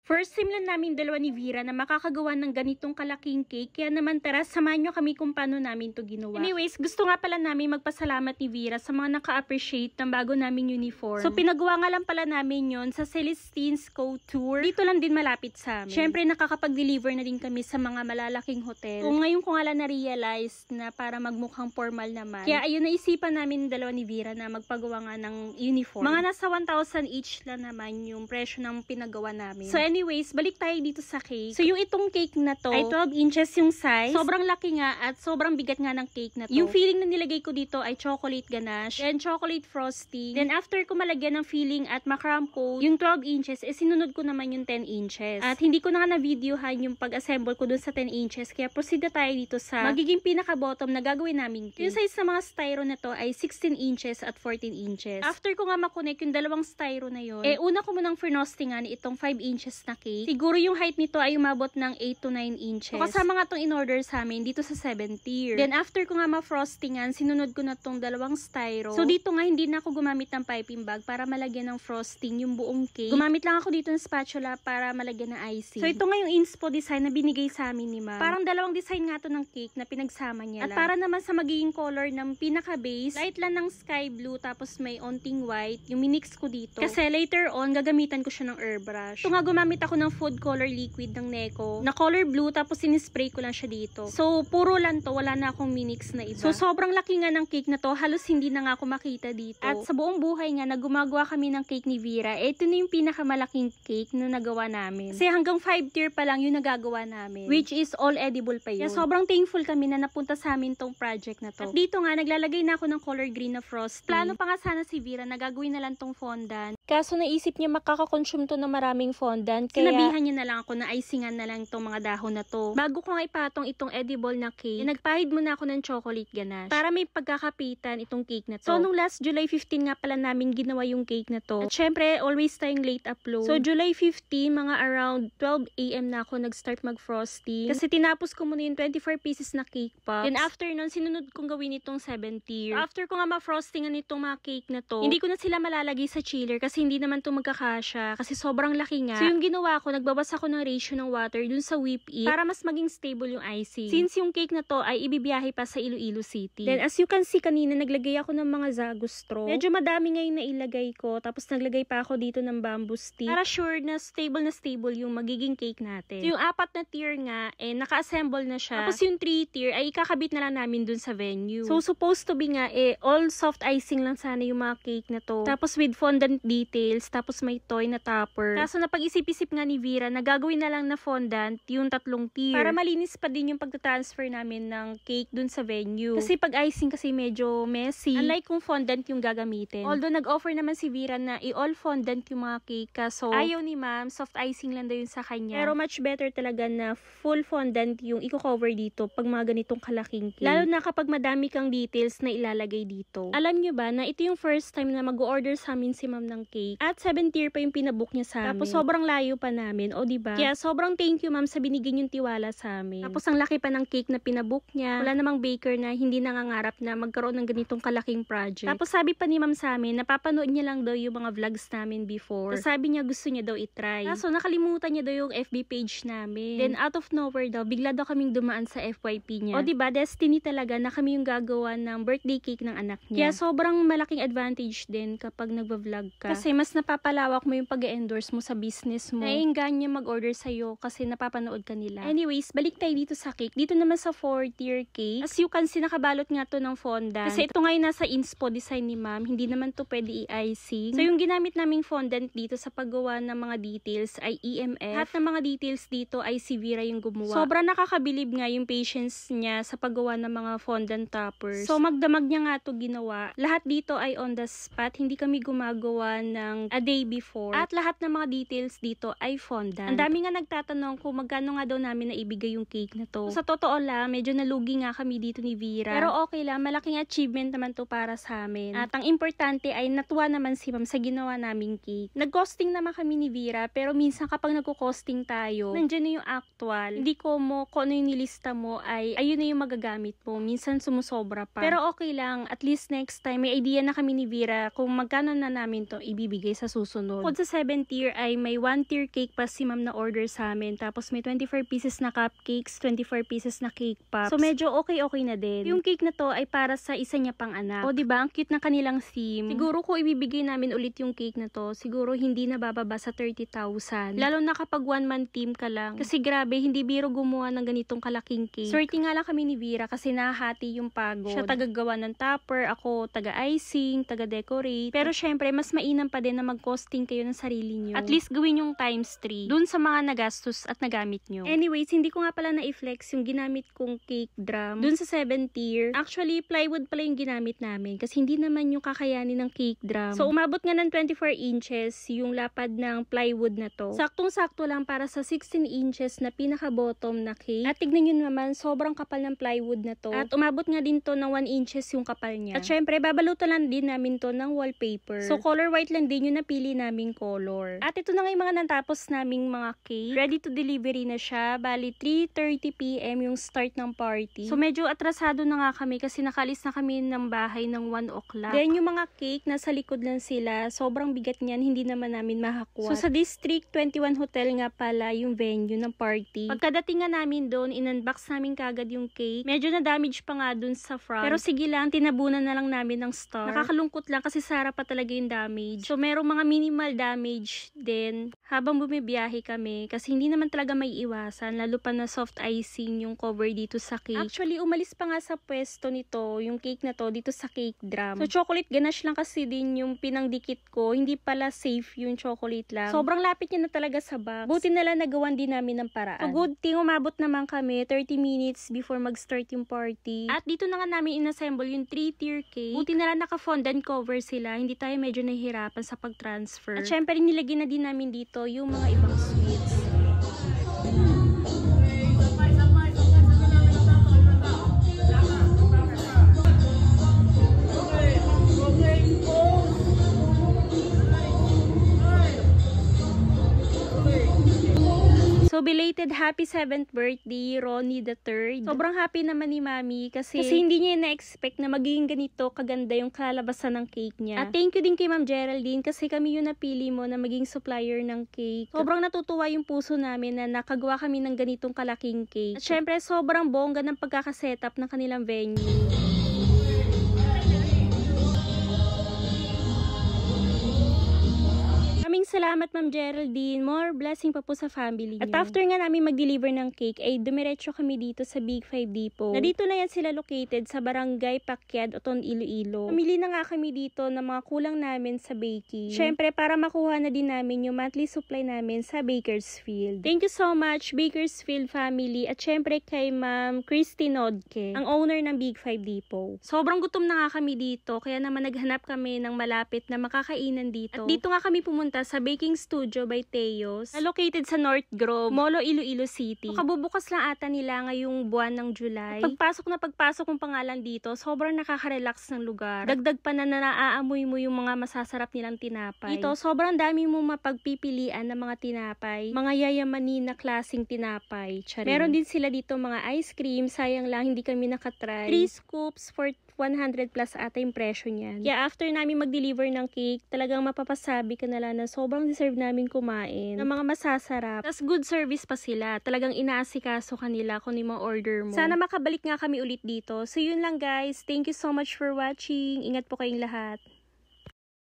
First time lang namin dalawa ni Vera na makakagawa ng ganitong kalaking cake. Kaya naman tara, samahan nyo kami kung paano namin to ginawa. Anyways, gusto nga pala namin magpasalamat ni Vera sa mga naka-appreciate ng bago naming uniform. So pinagawa nga lang pala namin yon sa Celestine's Couture. Dito lang din malapit sa amin. Syempre nakakapag-deliver na din kami sa mga malalaking hotel. Kung ngayon ko nga lang na-realize na para magmukhang formal naman. Kaya ayun, naisipan namin dalawa ni Vera na magpagawa nga ng uniform. Mga nasa 1,000 each lang naman yung presyo ng pinagawa namin. So anyways, balik tayo dito sa cake. So yung itong cake na to ay 12 inches yung size. Sobrang laki nga at sobrang bigat nga ng cake na to. Yung filling na nilagay ko dito ay chocolate ganache, then chocolate frosting. Then after ko malagyan ng filling at macram coat, yung 12 inches, sinunod ko naman yung 10 inches. At hindi ko na nga na-videohan yung pag-assemble ko dun sa 10 inches. Kaya proceed na tayo dito sa magiging pinaka-bottom na gagawin namin cake. Yung size ng mga styro na to ay 16 inches at 14 inches. After ko nga makonek yung dalawang styro na yun, una ko munang frostingan itong 5 inches na cake. Siguro yung height nito ay umabot ng 8 to 9 inches. So, kasama nga tong in-order sa amin dito sa 7th tier. Then, after ko nga ma-frostingan, sinunod ko na tong dalawang styro. So, dito nga, hindi na ako gumamit ng piping bag para malagyan ng frosting yung buong cake. Gumamit lang ako dito ng spatula para malagyan ng icing. So, ito nga yung inspo design na binigay sa amin ni ma'am. Parang dalawang design nga to ng cake na pinagsama niya lang. At para naman sa magiging color ng pinaka-base, light lang ng sky blue, tapos may onting white, yung minix ko dito. Kasi later on, gagamitan ko siya ng airbrush. Ito nga, gumamit ako ng food color liquid ng Neko na color blue, tapos sinispray ko lang siya dito. So, puro lang to, wala na akong minix na iba. So, sobrang laki nga ng cake na to, halos hindi na nga ako makita dito. At sa buong buhay nga, na gumagawa kami ng cake ni Vera, ito na yung pinakamalaking cake na nagawa namin. Kasi hanggang 5 tier pa lang yung nagagawa namin, which is all edible pa yun. Kaya sobrang thankful kami na napunta sa amin tong project na to. At dito nga, naglalagay na ako ng color green na frosting. Plano pa nga sana si Vera na gagawin na lang tong fondant. Kaso naisip niya makakakonsume to ng maraming fondant, kaya sinabihan niya na lang ako na icingan na lang itong mga dahon na to. Bago ko nga ipatong itong edible na cake, nagpahid muna ako ng chocolate ganache para may pagkakapitan itong cake na to. So, nung last July 15 nga pala namin ginawa yung cake na to. At syempre, always tayong late upload. So, July 15, mga around 12 AM na ako nag-start mag-frosting. Kasi tinapos ko muna yung 24 pieces na cake pops. Then after nun, sinunod kong gawin itong 7 tier. So, after ko nga ma-frostingan itong mga cake na to, hindi ko na sila malalagay sa chiller kasi hindi naman to magkakasya. Kasi sobrang laki nga. So, yung ginawa ko, nagbabas ako ng ratio ng water dun sa whip-it para mas maging stable yung icing. Since yung cake na to ay ibibiyahe pa sa Iloilo City. Then, as you can see kanina, naglagay ako ng mga Zago straw. Medyo madami ngayon na ilagay ko. Tapos, naglagay pa ako dito ng bamboo stick para sure na stable yung magiging cake natin. So, yung 4 na tier nga, naka-assemble na siya. Tapos, yung 3 tier ay ikakabit na lang namin dun sa venue. So, supposed to be nga, all soft icing lang sana yung mga cake na to. Tapos, with fondant details. Tapos, may toy na topper. Kaso, napag-isip-isip nga ni Vera na gagawin na lang na fondant yung 3 tier. Para malinis pa din yung pagta-transfer namin ng cake dun sa venue. Kasi pag icing kasi medyo messy. Unlike kung fondant yung gagamitin. Although nag-offer naman si Vera na i-all fondant yung mga cake. Kaso ayaw ni ma'am, soft icing lang daw yun sa kanya. Pero much better talaga na full fondant yung i-cover dito pag mga ganitong kalaking cake. Lalo na kapag madami kang details na ilalagay dito. Alam nyo ba na ito yung first time na mag-order sa amin si ma'am ng cake. At 7 tier pa yung pinabook niya sa amin. Tapos sobrang layo pa namin. O diba? Kaya sobrang thank you ma'am sa binigyan yung tiwala sa amin. Tapos ang laki pa ng cake na pinabook niya. Wala namang baker na hindi nangangarap na magkaroon ng ganitong kalaking project. Tapos sabi pa ni ma'am sa amin, napapanood niya lang daw yung mga vlogs namin before. Tapos sabi niya gusto niya daw itry. Kaso nakalimutan niya daw yung FB page namin. Then out of nowhere daw, bigla daw kaming dumaan sa FYP niya. O diba, destiny talaga na kami yung gagawa ng birthday cake ng anak niya. Kaya sobrang malaking advantage din kapag nagba-vlog ka. Kasi mas napapalawak mo yung pag-endorse mo sa business mo. Naiinganyo mag-order sa'yo kasi napapanood ka nila. Anyways, balik tayo dito sa cake. Dito naman sa 4-tier cake. As you can see, nakabalot nga to ng fondant. Kasi ito nga yung nasa inspo design ni ma'am. Hindi naman to pwede i-icing. So, yung ginamit naming fondant dito sa paggawa ng mga details ay EMF. Lahat ng mga details dito ay si Vera yung gumawa. Sobrang nakakabilib nga yung patience niya sa paggawa ng mga fondant toppers. So, magdamag niya nga to ginawa. Lahat dito ay on the spot. Hindi kami gumagawa ng a day before. At lahat ng mga details dito ay fondant. Ang dami nga nagtatanong kung magkano nga daw namin na ibigay yung cake na to. So, sa totoo lang, medyo nalugi nga kami dito ni Vera. Pero okay lang, malaking achievement naman to para sa amin. At ang importante ay natuwa naman si ma'am sa ginawa naming cake. Nag-costing naman kami ni Vera, pero minsan kapag nagko-costing tayo, nandiyan na yung actual. Hindi ko mo, kung ano yung nilista mo ay ayun na yung magagamit mo. Minsan sumusobra pa. Pero okay lang, at least next time, may idea na kami ni Vera kung magkano na namin to ibibigay sa susunod. Bukod sa 7 tier ay may 1 tier cake pa si ma'am na order sa amin. Tapos may 24 pieces na cupcakes, 24 pieces na cake pops. So medyo okay na din. Yung cake na to ay para sa isa niya pang anak. O diba, ang cute ng kanilang theme. Siguro kung ibibigay namin ulit yung cake na to, siguro hindi na bababa sa 30,000. Lalo na kapag 1-man team ka lang. Kasi grabe, hindi biro gumawa ng ganitong kalaking cake. Swerte nga lang kami ni Vera kasi nahati yung pagod. Siya tagagawa ng topper, ako taga-icing, taga-decorate. Pero syempre, mas mainam pa din na mag-costing kayo ng sarili nyo. At least gawin yung times 3 dun sa mga nagastos at nagamit nyo. Anyways, hindi ko nga pala na-flex yung ginamit kong cake drum dun sa 7 tier. Actually, plywood pala yung ginamit namin kasi hindi naman yung kakayanin ng cake drum. So, umabot nga ng 24 inches yung lapad ng plywood na to. Saktong-sakto lang para sa 16 inches na pinaka-bottom na cake. At tignan nyo naman, sobrang kapal ng plywood na to. At umabot nga din to ng 1 inches yung kapal niya. At syempre, babalutan lang din namin to ng wallpaper. So, color white lang din yung napili naming color. At ito na nga yung mga natapos naming mga cake. Ready to delivery na siya. Bali, 3:30 PM yung start ng party. So, medyo atrasado na nga kami kasi nakalis na kami ng bahay ng 1 o'clock. Then, yung mga cake, nasa likod lang sila. Sobrang bigat niyan, hindi naman namin mahakwat. So, sa District 21 Hotel nga pala yung venue ng party. Pagkadating nga namin doon, in-unbox namin kagad yung cake. Medyo na-damage pa nga doon sa front. Pero sige lang, tinabunan na lang namin ng star. Nakakalungkot lang kasi Sara pa talaga yung damage. So, merong mga minimal damage din habang bumibiyahe kami kasi hindi naman talaga may iwasan, lalo pa na soft icing yung cover dito sa cake. Actually, umalis pa nga sa pwesto nito, yung cake na to, dito sa cake drum. So, chocolate ganache lang kasi din yung pinangdikit ko. Hindi pala safe yung chocolate lang. Sobrang lapit niya na talaga sa box. Buti na lang nagawan din namin ng paraan. So, good thing, umabot naman kami 30 minutes before mag-start yung party. At dito na nga namin inassemble yung 3-tier cake. Buti na lang naka-fondant cover sila. Hindi tayo medyo nahihirapan sa pag-transfer. At syempre, nilagyan na din namin dito yung mga ibang sweets. So, belated happy 7th birthday, Ronnie the 3rd. Sobrang happy naman ni Mami kasi hindi niya na-expect na magiging ganito kaganda yung kalabasan ng cake niya. At thank you din kay Ma'am Geraldine kasi kami yung napili mo na maging supplier ng cake. Sobrang natutuwa yung puso namin na nakagawa kami ng ganitong kalaking cake. At syempre, sobrang bongga ng pagkakasetup ng kanilang venue. Salamat Ma'am Geraldine. More blessing pa po sa family niyo. At after nga namin mag-deliver ng cake, ay dumiretso kami dito sa Big 5 Depot. Na dito na yan sila located sa Barangay Pakyad, Oton, Iloilo. Pamili na nga kami dito ng mga kulang namin sa baking. Syempre, para makuha na din namin yung monthly supply namin sa Bakersfield. Thank you so much, Bakersfield family. At syempre kay Ma'am Christy Nodke, ang owner ng Big 5 Depot. Sobrang gutom na nga kami dito, kaya naman naghanap kami ng malapit na makakainan dito. At dito nga kami pumunta sa Baking Studio by Teos, na located sa North Grove, Molo, Iloilo City. So, kabubukas lang ata nila ngayong buwan ng July. At pagpasok ng pangalan dito, sobrang nakaka-relax ng lugar. Dagdag pa na naaamoy mo yung mga masasarap nilang tinapay. Dito, sobrang dami mo mapagpipilian ng mga tinapay. Mga yayamanin na klaseng tinapay. Charing. Meron din sila dito mga ice cream. Sayang lang, hindi kami nakatry. 3 scoops for 100 plus ata yung presyo niyan. Kaya after namin mag-deliver ng cake, talagang mapapasabi ka na lang na sobrang deserve namin kumain ng mga masasarap. Tapos good service pa sila. Talagang inaasikaso kanila kung yung mga order mo. Sana makabalik nga kami ulit dito. So yun lang guys. Thank you so much for watching. Ingat po kayong lahat.